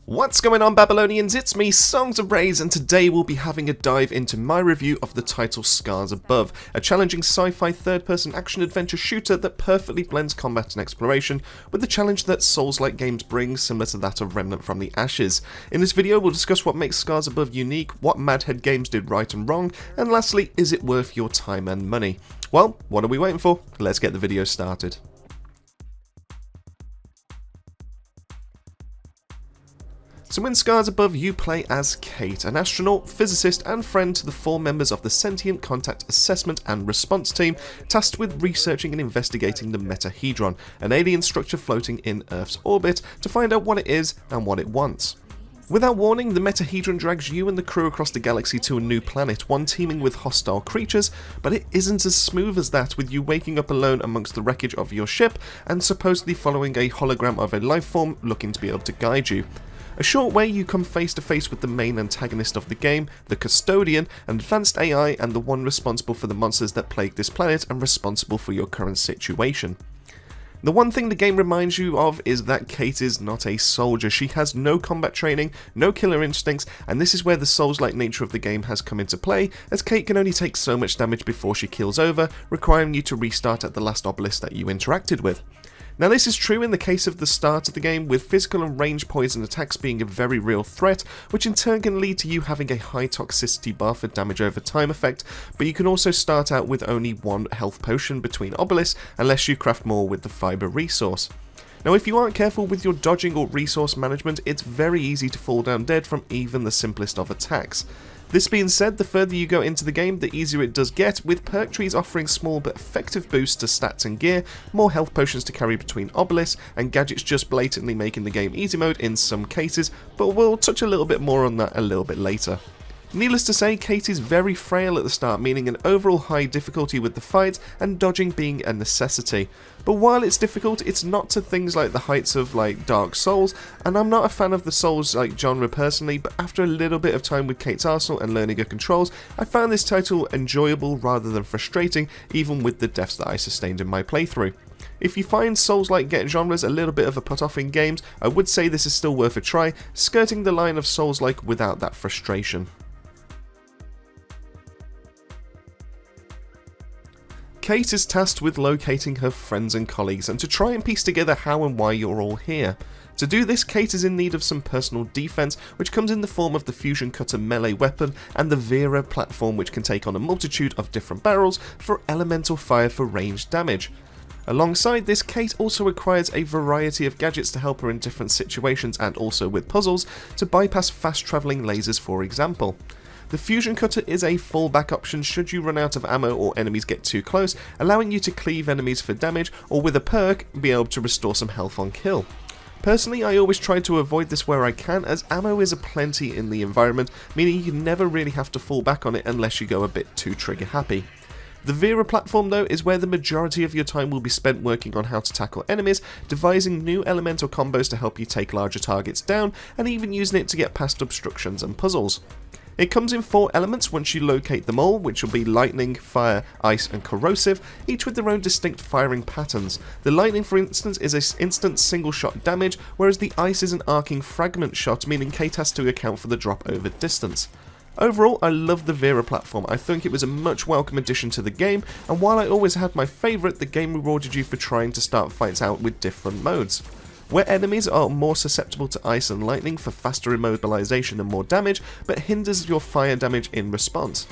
What's going on, Babylonians? It's me, Songs of Praise, and today we'll be having a dive into my review of the title Scars Above, a challenging sci-fi third-person action-adventure shooter that perfectly blends combat and exploration with the challenge that Souls-like games bring, similar to that of Remnant from the Ashes. In this video, we'll discuss what makes Scars Above unique, what Madhead games did right and wrong, and lastly, is it worth your time and money? Well, what are we waiting for? Let's get the video started. So in Scars Above, you play as Kate, an astronaut, physicist and friend to the four members of the Sentient Contact Assessment and Response Team, tasked with researching and investigating the Metahedron, an alien structure floating in Earth's orbit, to find out what it is and what it wants. Without warning, the Metahedron drags you and the crew across the galaxy to a new planet, one teeming with hostile creatures, but it isn't as smooth as that, with you waking up alone amongst the wreckage of your ship and supposedly following a hologram of a lifeform looking to be able to guide you. A short way, you come face to face with the main antagonist of the game, the Custodian, an advanced AI and the one responsible for the monsters that plague this planet and responsible for your current situation. The one thing the game reminds you of is that Kate is not a soldier. She has no combat training, no killer instincts, and this is where the Souls-like nature of the game has come into play, as Kate can only take so much damage before she keels over, requiring you to restart at the last obelisk that you interacted with. Now this is true in the case of the start of the game, with physical and range poison attacks being a very real threat, which in turn can lead to you having a high toxicity bar for damage over time effect, but you can also start out with only one health potion between obelisks unless you craft more with the fibre resource. Now if you aren't careful with your dodging or resource management, it's very easy to fall down dead from even the simplest of attacks. This being said, the further you go into the game, the easier it does get, with perk trees offering small but effective boosts to stats and gear, more health potions to carry between obelisks, and gadgets just blatantly making the game easy mode in some cases, but we'll touch a little bit more on that a little bit later. Needless to say, Kate is very frail at the start, meaning an overall high difficulty with the fight and dodging being a necessity. But while it's difficult, it's not to things like the heights of Dark Souls, and I'm not a fan of the Souls-like genre personally, but after a little bit of time with Kate's arsenal and learning her controls, I found this title enjoyable rather than frustrating, even with the deaths that I sustained in my playthrough. If you find Souls-like genres a little bit of a put-off in games, I would say this is still worth a try, skirting the line of Souls-like without that frustration. Kate is tasked with locating her friends and colleagues and to try and piece together how and why you're all here. To do this, Kate is in need of some personal defense, which comes in the form of the Fusion Cutter melee weapon and the Vera platform, which can take on a multitude of different barrels for elemental fire for ranged damage. Alongside this, Kate also requires a variety of gadgets to help her in different situations and also with puzzles to bypass fast travelling lasers, for example. The Fusion Cutter is a fallback option should you run out of ammo or enemies get too close, allowing you to cleave enemies for damage, or with a perk, be able to restore some health on kill. Personally, I always try to avoid this where I can, as ammo is aplenty in the environment, meaning you never really have to fall back on it unless you go a bit too trigger happy. The Vera platform though is where the majority of your time will be spent working on how to tackle enemies, devising new elemental combos to help you take larger targets down, and even using it to get past obstructions and puzzles. It comes in 4 elements once you locate them all, which will be lightning, fire, ice and corrosive, each with their own distinct firing patterns. The lightning, for instance, is an instant single shot damage, whereas the ice is an arcing fragment shot, meaning Kate has to account for the drop over distance. Overall, I love the Vera platform. I think it was a much welcome addition to the game, and while I always had my favourite, the game rewarded you for trying to start fights out with different modes. Where enemies are more susceptible to ice and lightning for faster immobilization and more damage, but hinders your fire damage in response.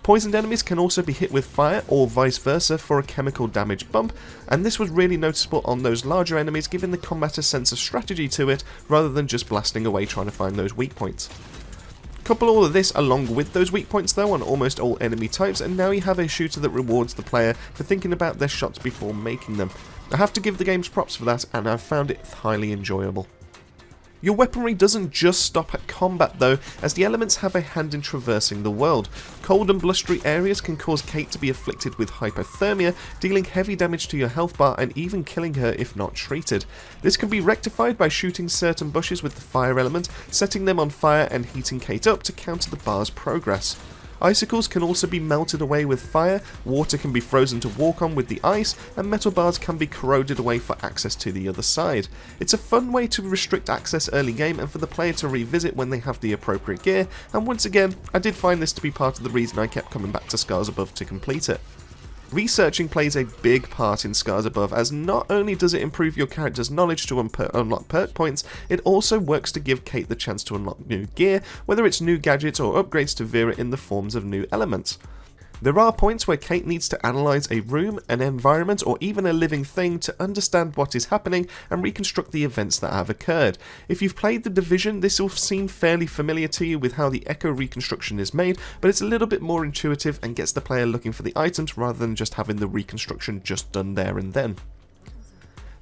Poisoned enemies can also be hit with fire or vice versa for a chemical damage bump, and this was really noticeable on those larger enemies, giving the combat a sense of strategy to it rather than just blasting away trying to find those weak points. Couple all of this along with those weak points though on almost all enemy types, and now you have a shooter that rewards the player for thinking about their shots before making them. I have to give the game's props for that, and I've found it highly enjoyable. Your weaponry doesn't just stop at combat though, as the elements have a hand in traversing the world. Cold and blustery areas can cause Kate to be afflicted with hypothermia, dealing heavy damage to your health bar and even killing her if not treated. This can be rectified by shooting certain bushes with the fire element, setting them on fire and heating Kate up to counter the bar's progress. Icicles can also be melted away with fire, water can be frozen to walk on with the ice, and metal bars can be corroded away for access to the other side. It's a fun way to restrict access early game and for the player to revisit when they have the appropriate gear, and once again, I did find this to be part of the reason I kept coming back to ScarsAbove to complete it. Researching plays a big part in ScarsAbove, as not only does it improve your character's knowledge to unlock perk points, it also works to give Kate the chance to unlock new gear, whether it's new gadgets or upgrades to Vera in the forms of new elements. There are points where Kate needs to analyse a room, an environment, or even a living thing to understand what is happening and reconstruct the events that have occurred. If you've played The Division, this will seem fairly familiar to you with how the echo reconstruction is made, but it's a little bit more intuitive and gets the player looking for the items rather than just having the reconstruction just done there and then.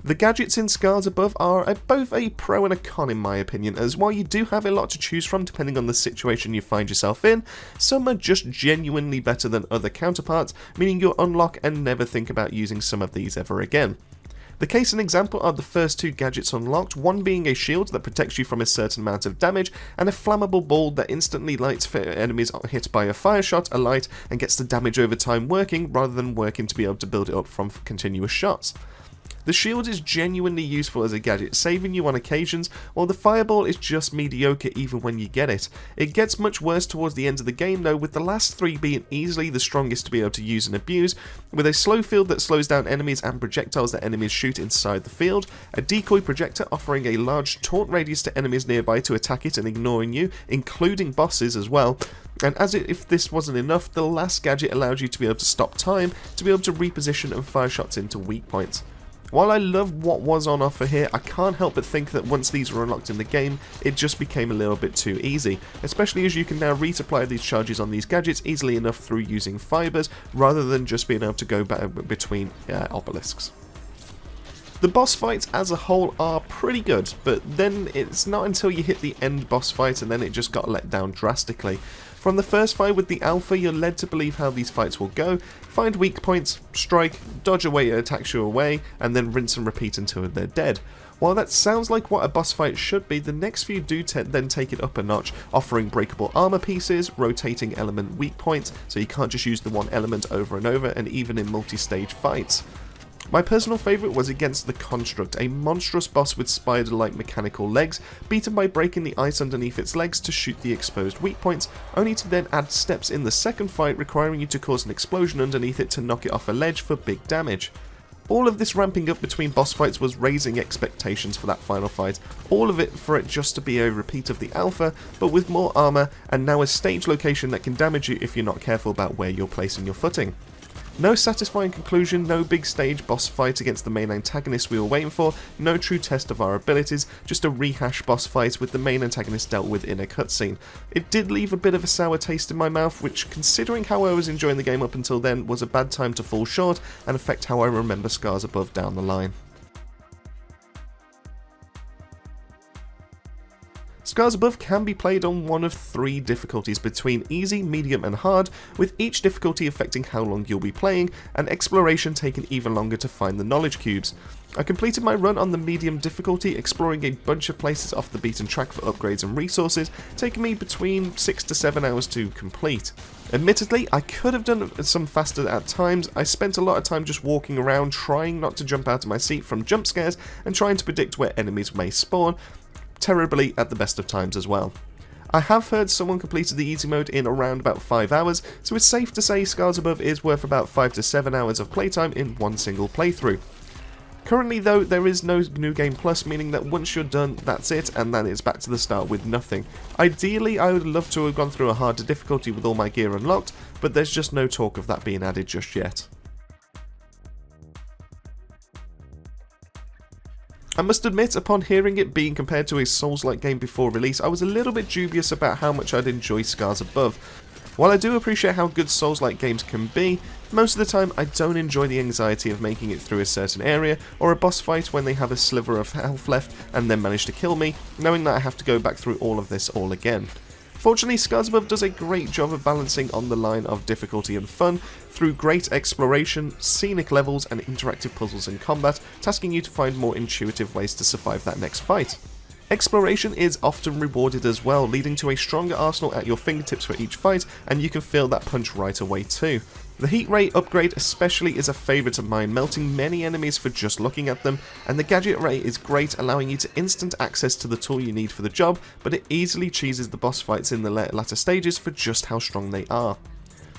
The gadgets in ScarsAbove are both a pro and a con in my opinion, as while you do have a lot to choose from depending on the situation you find yourself in, some are just genuinely better than other counterparts, meaning you'll unlock and never think about using some of these ever again. The case and example are the first two gadgets unlocked, one being a shield that protects you from a certain amount of damage, and a flammable ball that instantly lights for enemies hit by a fire shot, a light, and gets the damage over time working rather than working to be able to build it up from continuous shots. The shield is genuinely useful as a gadget, saving you on occasions, while the fireball is just mediocre even when you get it. It gets much worse towards the end of the game though, with the last three being easily the strongest to be able to use and abuse, with a slow field that slows down enemies and projectiles that enemies shoot inside the field, a decoy projector offering a large taunt radius to enemies nearby to attack it and ignoring you, including bosses as well, and if this wasn't enough, the last gadget allowed you to be able to stop time, to be able to reposition and fire shots into weak points. While I love what was on offer here, I can't help but think that once these were unlocked in the game, it just became a little bit too easy, especially as you can now resupply these charges on these gadgets easily enough through using fibers, rather than just being able to go between obelisks. The boss fights as a whole are pretty good, but then it's not until you hit the end boss fight and then it just got let down drastically. From the first fight with the Alpha, you're led to believe how these fights will go, find weak points, strike, dodge away attacks you away, and then rinse and repeat until they're dead. While that sounds like what a boss fight should be, the next few do then take it up a notch, offering breakable armor pieces, rotating element weak points, so you can't just use the one element over and over, and even in multi-stage fights. My personal favourite was against the Construct, a monstrous boss with spider-like mechanical legs, beaten by breaking the ice underneath its legs to shoot the exposed weak points, only to then add steps in the second fight requiring you to cause an explosion underneath it to knock it off a ledge for big damage. All of this ramping up between boss fights was raising expectations for that final fight, all of it for it just to be a repeat of the Alpha, but with more armour and now a stage location that can damage you if you're not careful about where you're placing your footing. No satisfying conclusion, no big stage boss fight against the main antagonist we were waiting for, no true test of our abilities, just a rehash boss fight with the main antagonist dealt with in a cutscene. It did leave a bit of a sour taste in my mouth, which, considering how I was enjoying the game up until then, was a bad time to fall short and affect how I remember ScarsAbove down the line. ScarsAbove can be played on one of three difficulties between easy, medium and hard, with each difficulty affecting how long you'll be playing, and exploration taking even longer to find the knowledge cubes. I completed my run on the medium difficulty, exploring a bunch of places off the beaten track for upgrades and resources, taking me between 6 to 7 hours to complete. Admittedly, I could have done some faster at times. I spent a lot of time just walking around, trying not to jump out of my seat from jump scares, and trying to predict where enemies may spawn, terribly at the best of times as well. I have heard someone completed the easy mode in around about 5 hours, so it's safe to say ScarsAbove is worth about 5 to 7 hours of playtime in one single playthrough. Currently though, there is no New Game Plus, meaning that once you're done, that's it, and then it's back to the start with nothing. Ideally, I would love to have gone through a harder difficulty with all my gear unlocked, but there's just no talk of that being added just yet. I must admit, upon hearing it being compared to a Souls-like game before release, I was a little bit dubious about how much I'd enjoy ScarsAbove. While I do appreciate how good Souls-like games can be, most of the time I don't enjoy the anxiety of making it through a certain area, or a boss fight when they have a sliver of health left and then manage to kill me, knowing that I have to go back through all of this all again. Fortunately, ScarsAbove does a great job of balancing on the line of difficulty and fun through great exploration, scenic levels and interactive puzzles and combat, tasking you to find more intuitive ways to survive that next fight. Exploration is often rewarded as well, leading to a stronger arsenal at your fingertips for each fight, and you can feel that punch right away too. The heat ray upgrade especially is a favourite of mine, melting many enemies for just looking at them, and the gadget ray is great, allowing you to instant access to the tool you need for the job, but it easily cheeses the boss fights in the latter stages for just how strong they are.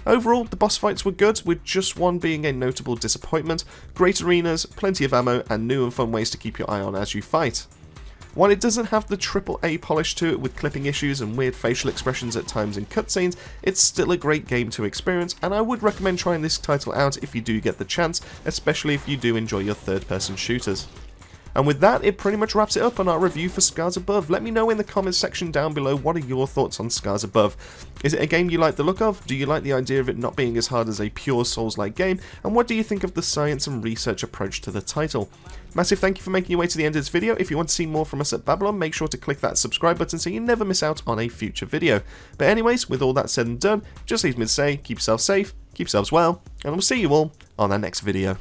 Overall, the boss fights were good, with just one being a notable disappointment: great arenas, plenty of ammo, and new and fun ways to keep your eye on as you fight. While it doesn't have the AAA polish to it with clipping issues and weird facial expressions at times in cutscenes, it's still a great game to experience, and I would recommend trying this title out if you do get the chance, especially if you do enjoy your third-person shooters. And with that, it pretty much wraps it up on our review for ScarsAbove. Let me know in the comments section down below, what are your thoughts on ScarsAbove? Is it a game you like the look of? Do you like the idea of it not being as hard as a pure Souls-like game? And what do you think of the science and research approach to the title? Massive thank you for making your way to the end of this video. If you want to see more from us at Babylon, make sure to click that subscribe button so you never miss out on a future video. But anyways, with all that said and done, just leaves me to say, keep yourselves safe, keep yourselves well, and we'll see you all on our next video.